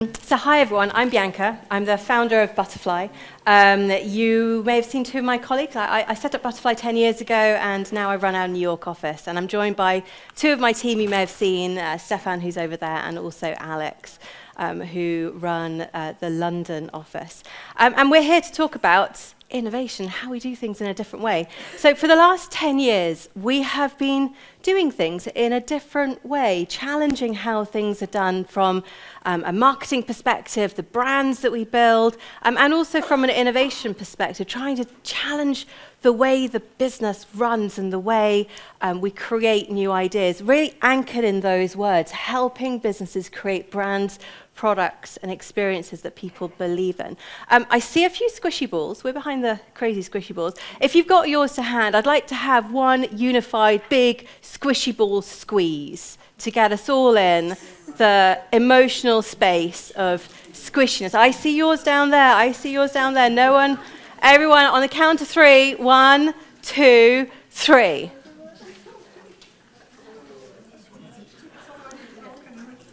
So hi everyone, I'm Bianca. I'm the founder of Butterfly. You may have seen two of my colleagues. I set up Butterfly 10 years ago and now I run our New York office. And I'm joined by two of my team you may have seen, Stefan, who's over there, and also Alex, who run the London office. And we're here to talk about innovation, how we do things in a different way. So for the last 10 years, we have been doing things in a different way, challenging how things are done from a marketing perspective, the brands that we build, and also from an innovation perspective, trying to challenge the way the business runs and the way we create new ideas, really anchored in those words, helping businesses create brands, products and experiences that people believe in. I see a few squishy balls. We're behind the crazy squishy balls. If you've got yours to hand, I'd like to have one unified big squishy ball squeeze to get us all in the emotional space of squishiness. I see yours down there. I see yours down there. No one, everyone on the count of three. 1, 2, 3.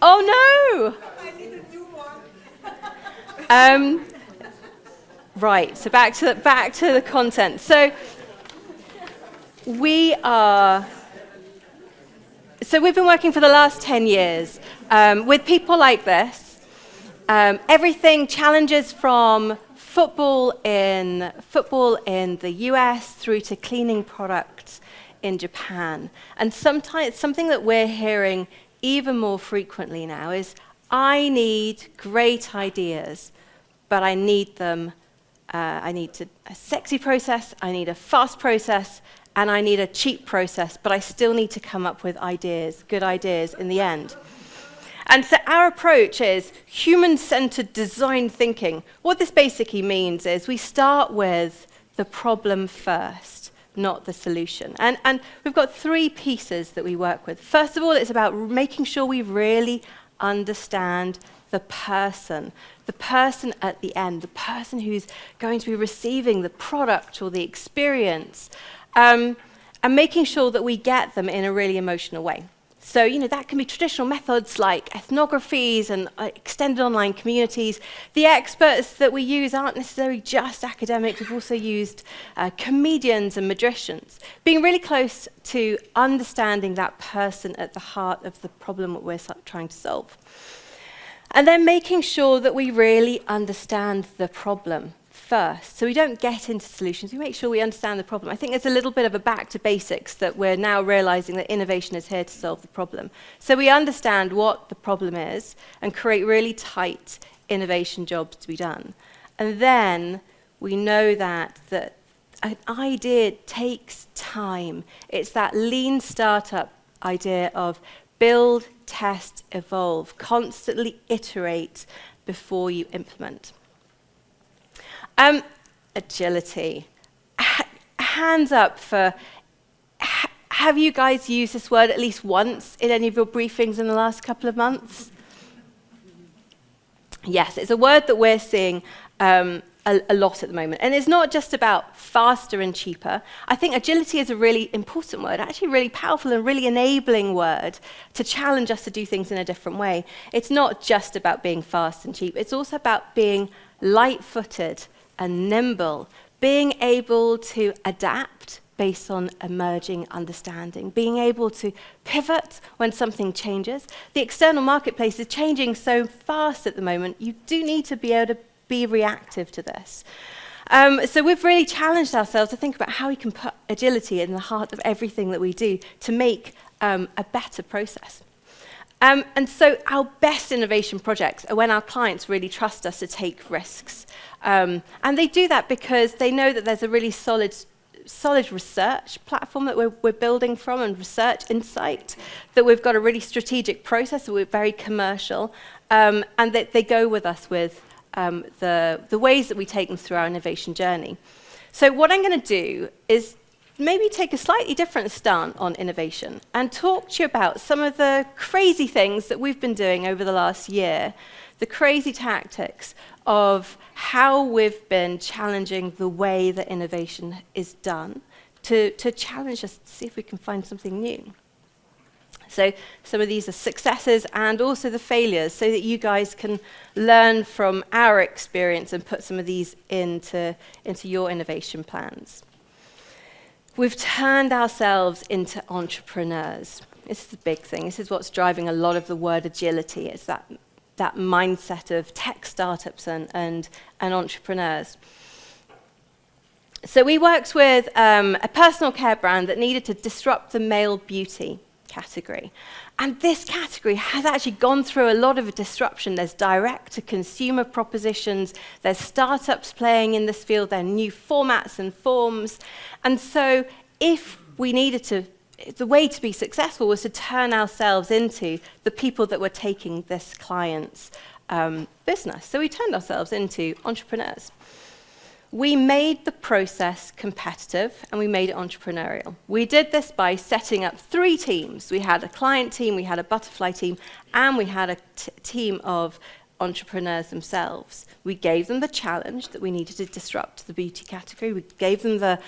Oh no! Right, so back to the content. So we've been working for the last 10 years with people like this. Everything challenges from football in the US through to cleaning products in Japan. And sometimes something that we're hearing even more frequently now is, I need great ideas, but I need them. I need a sexy process, I need a fast process, and I need a cheap process, but I still need to come up with ideas, good ideas in the end. And so our approach is human-centered design thinking. What this basically means is we start with the problem first, not the solution. And we've got 3 pieces that we work with. First of all, it's about making sure we really understand the person at the end, the person who's going to be receiving the product or the experience, and making sure that we get them in a really emotional way. So, that can be traditional methods like ethnographies and extended online communities. The experts that we use aren't necessarily just academics. We've also used comedians and magicians, being really close to understanding that person at the heart of the problem that we're trying to solve. And then making sure that we really understand the problem first. So we don't get into solutions, we make sure we understand the problem. I think there's a little bit of a back to basics that we're now realizing that innovation is here to solve the problem. So we understand what the problem is and create really tight innovation jobs to be done. And then we know that an idea takes time. It's that lean startup idea of build, test, evolve, constantly iterate before you implement. Agility. Hands up for, have you guys used this word at least once in any of your briefings in the last couple of months? Yes, it's a word that we're seeing a lot at the moment. And it's not just about faster and cheaper. I think agility is a really important word, actually really powerful and really enabling word to challenge us to do things in a different way. It's not just about being fast and cheap. It's also about being light-footed and nimble, being able to adapt based on emerging understanding, being able to pivot when something changes. The external marketplace is changing so fast at the moment, you do need to be able to be reactive to this. So we've really challenged ourselves to think about how we can put agility in the heart of everything that we do to make a better process. And so our best innovation projects are when our clients really trust us to take risks. And they do that because they know that there's a really solid research platform that we're building from, and research insight, that we've got a really strategic process, that we're very commercial, and that they go with us with the ways that we take them through our innovation journey. So what I'm going to do is maybe take a slightly different stance on innovation and talk to you about some of the crazy things that we've been doing over the last year, the crazy tactics of how we've been challenging the way that innovation is done to challenge us to see if we can find something new. So some of these are successes and also the failures, so that you guys can learn from our experience and put some of these into your innovation plans. We've turned ourselves into entrepreneurs. This is the big thing. This is what's driving a lot of the word agility. It's that mindset of tech startups and entrepreneurs. So we worked with a personal care brand that needed to disrupt the male beauty category. And this category has actually gone through a lot of a disruption. There's direct-to-consumer propositions, there's startups playing in this field, there are new formats and forms. And so if we needed to, the way to be successful was to turn ourselves into the people that were taking this client's business. So we turned ourselves into entrepreneurs. We made the process competitive and we made it entrepreneurial. We did this by setting up 3 teams. We had a client team, we had a butterfly team, and we had a team of entrepreneurs themselves. We gave them the challenge that we needed to disrupt the beauty category. We gave them the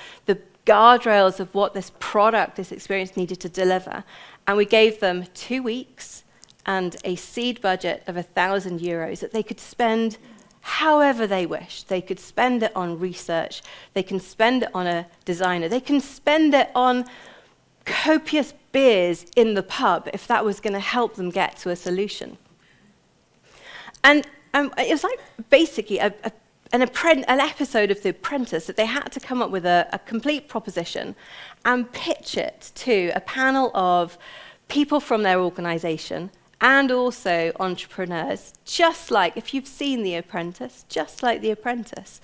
guardrails of what this product, this experience needed to deliver. And we gave them 2 weeks and a seed budget of €1,000 that they could spend however they wish. They could spend it on research, they can spend it on a designer, they can spend it on copious beers in the pub if that was going to help them get to a solution. And it was like basically an episode of The Apprentice, that they had to come up with a complete proposition and pitch it to a panel of people from their organization and also entrepreneurs, just like, if you've seen The Apprentice, just like The Apprentice.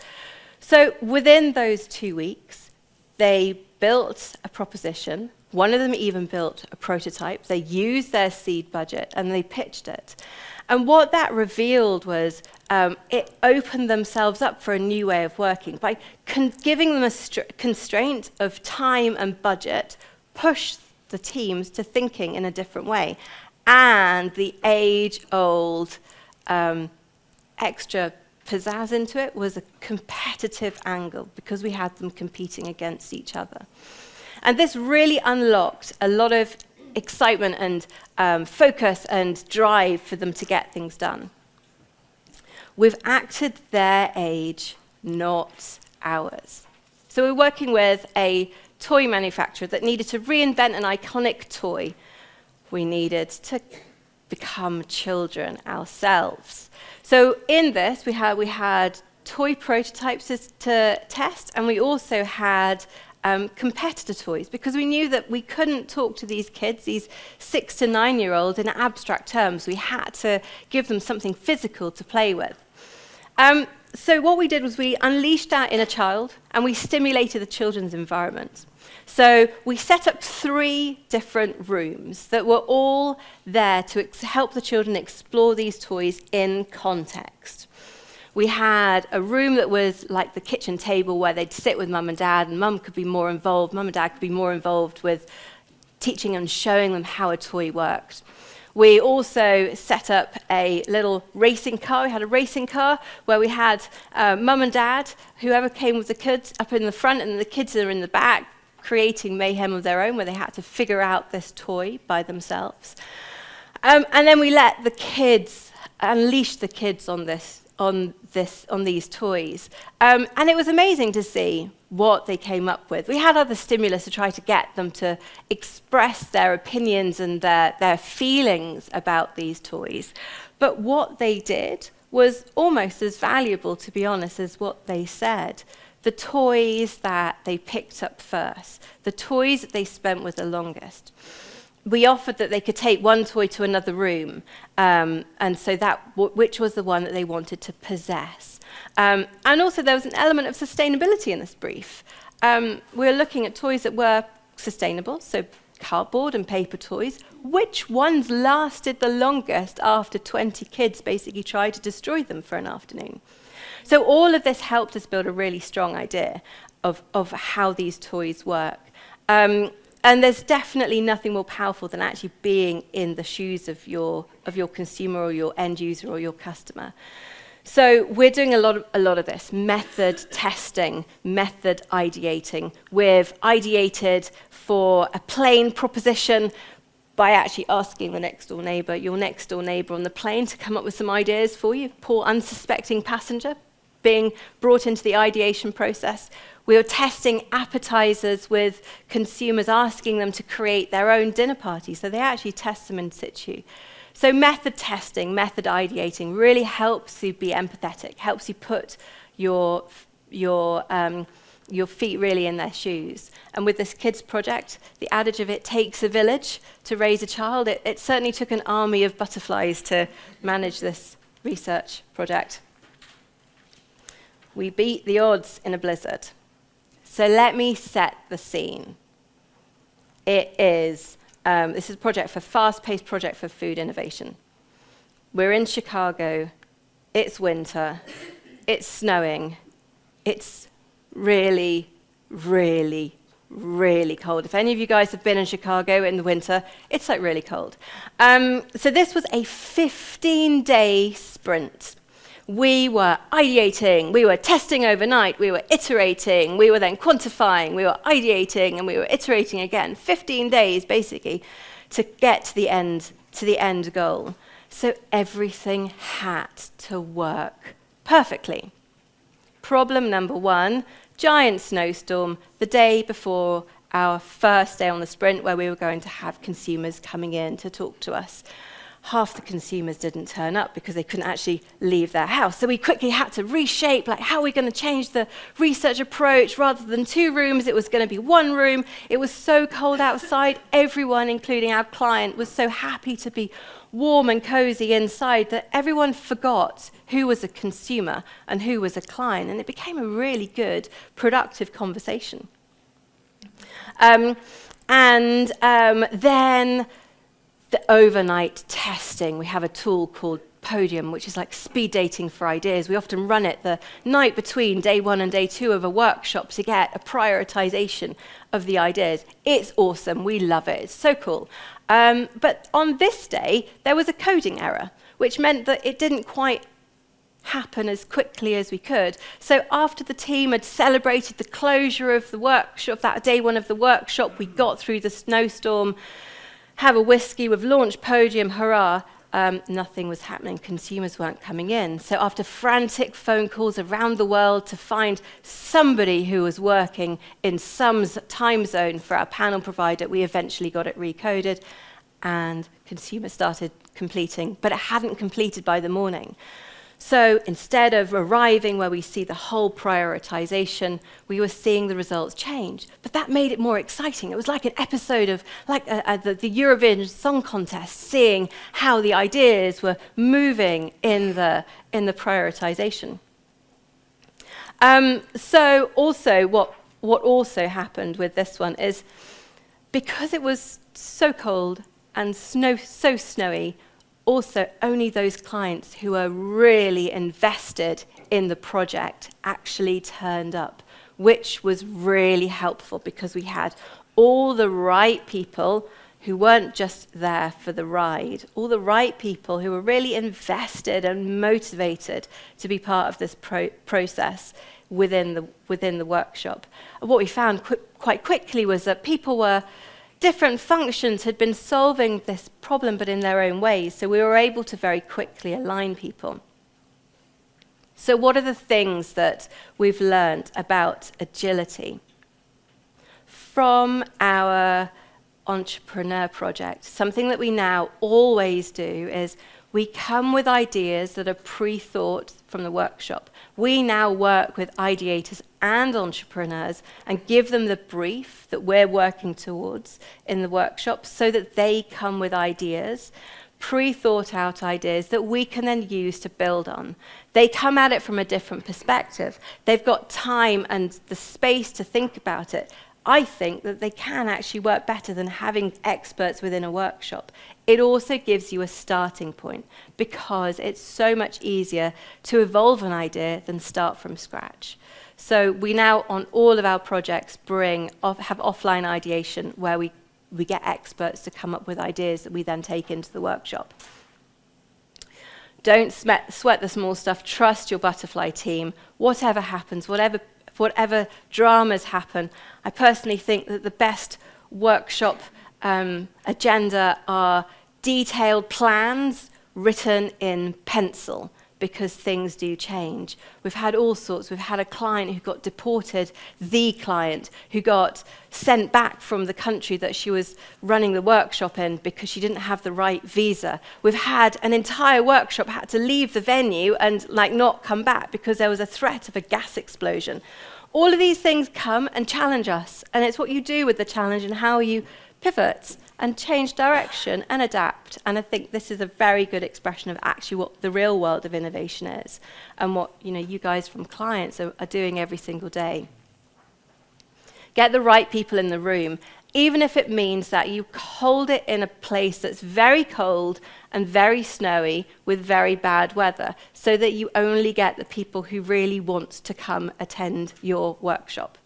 So within those 2 weeks, they built a proposition. One of them even built a prototype. They used their seed budget and they pitched it. And what that revealed was it opened themselves up for a new way of working. By giving them a constraint of time and budget, pushed the teams to thinking in a different way. And the age-old extra pizzazz into it was a competitive angle, because we had them competing against each other. And this really unlocked a lot of excitement and focus and drive for them to get things done. We've acted their age, not ours. So we're working with a toy manufacturer that needed to reinvent an iconic toy. We needed to become children ourselves. So in this, we had toy prototypes to test, and we also had competitor toys, because we knew that we couldn't talk to these kids, these 6 to 9-year-olds, in abstract terms. We had to give them something physical to play with. So what we did was we unleashed our inner child, and we stimulated the children's environment. So we set up 3 different rooms that were all there to help the children explore these toys in context. We had a room that was like the kitchen table, where they'd sit with mum and dad, and mum could be more involved, mum and dad could be more involved with teaching and showing them how a toy worked. We also set up a little racing car. We had a racing car where we had mum and dad, whoever came with the kids, up in the front, and the kids are in the back, creating mayhem of their own, where they had to figure out this toy by themselves. And then we let the kids, unleash the kids on these toys. And it was amazing to see what they came up with. We had other stimulus to try to get them to express their opinions and their feelings about these toys. But what they did was almost as valuable, to be honest, as what they said. The toys that they picked up first, the toys that they spent with the longest. We offered that they could take one toy to another room, and so which was the one that they wanted to possess. And also there was an element of sustainability in this brief. We were looking at toys that were sustainable, so cardboard and paper toys. Which ones lasted the longest after 20 kids basically tried to destroy them for an afternoon? So all of this helped us build a really strong idea of how these toys work. And there's definitely nothing more powerful than actually being in the shoes of your consumer or your end user or your customer. So we're doing a lot of this method testing, method ideating. We've ideated for a plain proposition by actually asking your next door neighbor on the plane to come up with some ideas for you, poor unsuspecting passenger being brought into the ideation process. We were testing appetizers with consumers, asking them to create their own dinner party, so they actually test them in situ. So method testing, method ideating really helps you be empathetic, helps you put your feet really in their shoes. And with this kids project, the adage of it takes a village to raise a child, it certainly took an army of butterflies to manage this research project. We beat the odds in a blizzard. So let me set the scene. This is a fast-paced project for food innovation. We're in Chicago, it's winter, it's snowing, it's really, really, really cold. If any of you guys have been in Chicago in the winter, it's like really cold. So this was a 15-day sprint. We were ideating, we were testing overnight, we were iterating, we were then quantifying, we were ideating, and we were iterating again. 15 days, basically, to get to the end goal. So everything had to work perfectly. Problem number one, giant snowstorm the day before our first day on the sprint, where we were going to have consumers coming in to talk to us. Half the consumers didn't turn up because they couldn't actually leave their house. So we quickly had to reshape, like, how are we going to change the research approach? Rather than 2 rooms, it was going to be 1 room. It was so cold outside. Everyone, including our client, was so happy to be warm and cozy inside that everyone forgot who was a consumer and who was a client. And it became a really good, productive conversation. Then the overnight testing. We have a tool called Podium, which is like speed dating for ideas. We often run it the night between day 1 and day 2 of a workshop to get a prioritization of the ideas. It's awesome. We love it. It's so cool. But on this day, there was a coding error, which meant that it didn't quite happen as quickly as we could. So after the team had celebrated the closure of the workshop, that day 1 of the workshop, we got through the snowstorm, have a whiskey, we've launched Podium, hurrah, nothing was happening. Consumers weren't coming in. So after frantic phone calls around the world to find somebody who was working in some time zone for our panel provider, we eventually got it recoded and consumers started completing, but it hadn't completed by the morning. So instead of arriving where we see the whole prioritization, we were seeing the results change. But that made it more exciting. It was like an episode of the Eurovision Song Contest, seeing how the ideas were moving in the prioritization. So also what also happened with this one is, because it was so cold and so snowy, also, only those clients who are really invested in the project actually turned up, which was really helpful because we had all the right people who weren't just there for the ride, all the right people who were really invested and motivated to be part of this process within the workshop. And what we found quite quickly was that different functions had been solving this problem, but in their own ways. So we were able to very quickly align people. So what are the things that we've learned about agility? From our entrepreneur project, something that we now always do is we come with ideas that are pre-thought from the workshop. We now work with ideators and entrepreneurs and give them the brief that we're working towards in the workshop so that they come with ideas, pre-thought out ideas that we can then use to build on. They come at it from a different perspective. They've got time and the space to think about it. I think that they can actually work better than having experts within a workshop. It also gives you a starting point because it's so much easier to evolve an idea than start from scratch. So we now, on all of our projects, have offline ideation where we get experts to come up with ideas that we then take into the workshop. Don't sweat the small stuff. Trust your butterfly team. Whatever happens, whatever dramas happen, I personally think that the best workshop agenda are detailed plans written in pencil, because things do change. We've had all sorts. We've had a client who got deported, the client who got sent back from the country that she was running the workshop in because she didn't have the right visa. We've had an entire workshop had to leave the venue and not come back because there was a threat of a gas explosion. All of these things come and challenge us, and it's what you do with the challenge and how you pivot and change direction and adapt. And I think this is a very good expression of actually what the real world of innovation is and what you guys from clients are doing every single day. Get the right people in the room, even if it means that you hold it in a place that's very cold and very snowy with very bad weather, so that you only get the people who really want to come attend your workshop.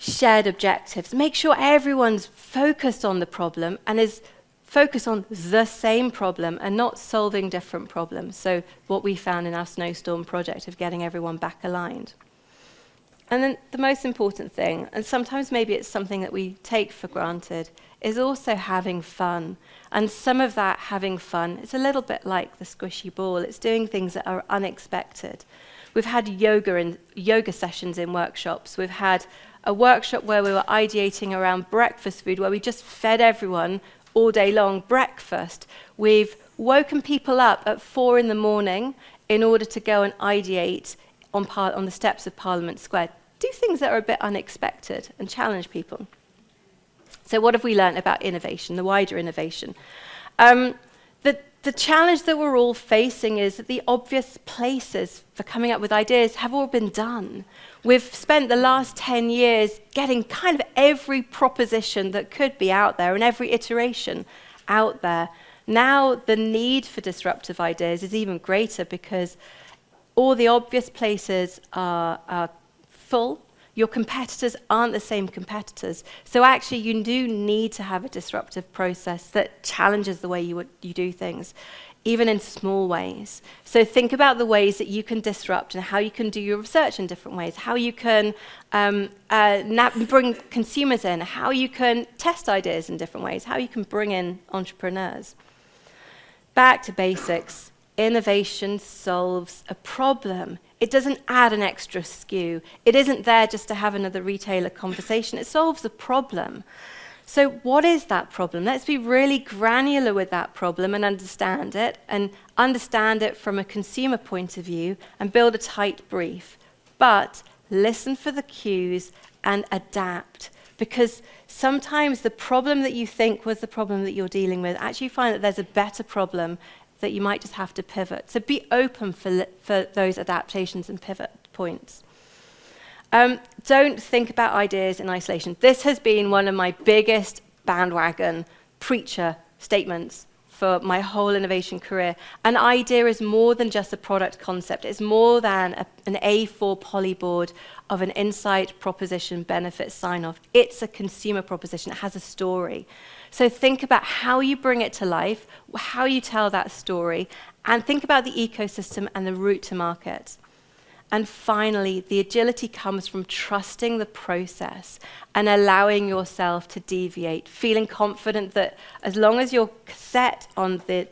Shared objectives. Make sure everyone's focused on the problem and is focused on the same problem and not solving different problems. So what we found in our snowstorm project of getting everyone back aligned. And then the most important thing, and sometimes maybe it's something that we take for granted, is also having fun. And some of that having fun is a little bit like the squishy ball. It's doing things that are unexpected. We've had yoga sessions in workshops. We've had a workshop where we were ideating around breakfast food, where we just fed everyone all day long breakfast. We've woken people up at 4 a.m. in order to go and ideate on the steps of Parliament Square. Do things that are a bit unexpected and challenge people. So what have we learned about innovation, the wider innovation? The challenge that we're all facing is that the obvious places for coming up with ideas have all been done. We've spent the last 10 years getting kind of every proposition that could be out there and every iteration out there. Now the need for disruptive ideas is even greater because all the obvious places are full. Your competitors aren't the same competitors. So actually you do need to have a disruptive process that challenges the way you do things, even in small ways. So think about the ways that you can disrupt and how you can do your research in different ways, how you can bring consumers in, how you can test ideas in different ways, how you can bring in entrepreneurs. Back to basics. Innovation solves a problem. It doesn't add an extra SKU. It isn't there just to have another retailer conversation. It solves a problem. So what is that problem? Let's be really granular with that problem and understand it from a consumer point of view and build a tight brief. But listen for the cues and adapt, because sometimes the problem that you think was the problem that you're dealing with, actually you find that there's a better problem that you might just have to pivot. So be open for those adaptations and pivot points. Don't think about ideas in isolation. This has been one of my biggest bandwagon preacher statements for my whole innovation career. An idea is more than just a product concept. It's more than an A4 polyboard of an insight, proposition, benefit, sign-off. It's a consumer proposition. It has a story. So think about how you bring it to life, how you tell that story, and think about the ecosystem and the route to market. And finally, the agility comes from trusting the process and allowing yourself to deviate, feeling confident that as long as you're set on the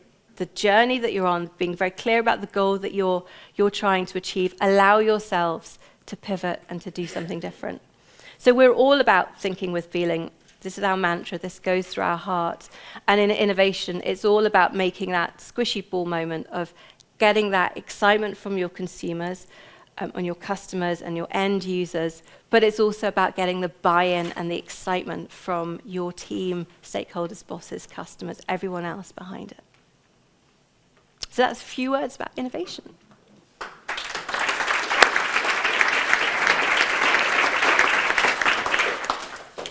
journey that you're on, being very clear about the goal that you're trying to achieve, allow yourselves to pivot and to do something different. So we're all about thinking with feeling. This is our mantra. This goes through our heart. And in innovation, it's all about making that squishy ball moment of getting that excitement from your consumers, on your customers and your end users, but it's also about getting the buy-in and the excitement from your team, stakeholders, bosses, customers, everyone else behind it. So that's a few words about innovation.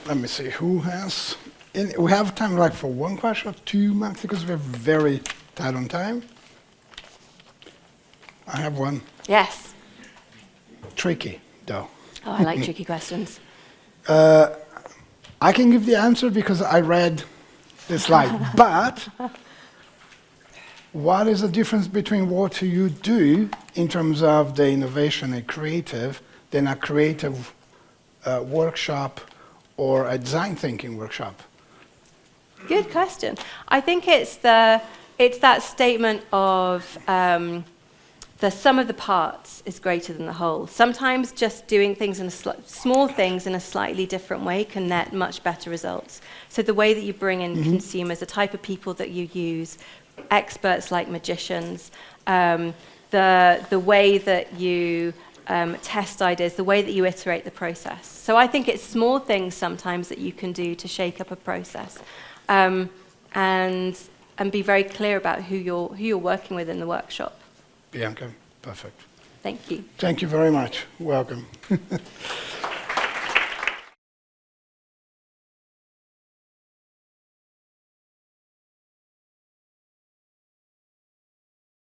Let me see, who has... we have time for one question or two max, because we're very tight on time. I have one. Yes. Tricky, though. Oh, I like tricky questions. I can give the answer because I read the slide. But what is the difference between what you do in terms of the innovation and creative than a creative workshop or a design thinking workshop? Good question. I think it's that statement of the sum of the parts is greater than the whole. Sometimes just doing things in small things in a slightly different way can net much better results. So the way that you bring in consumers, the type of people that you use, experts like magicians, the way that you test ideas, the way that you iterate the process. So I think it's small things sometimes that you can do to shake up a process, and be very clear about who you're working with in the workshop. Bianca, perfect. Thank you. Thank you very much. Welcome.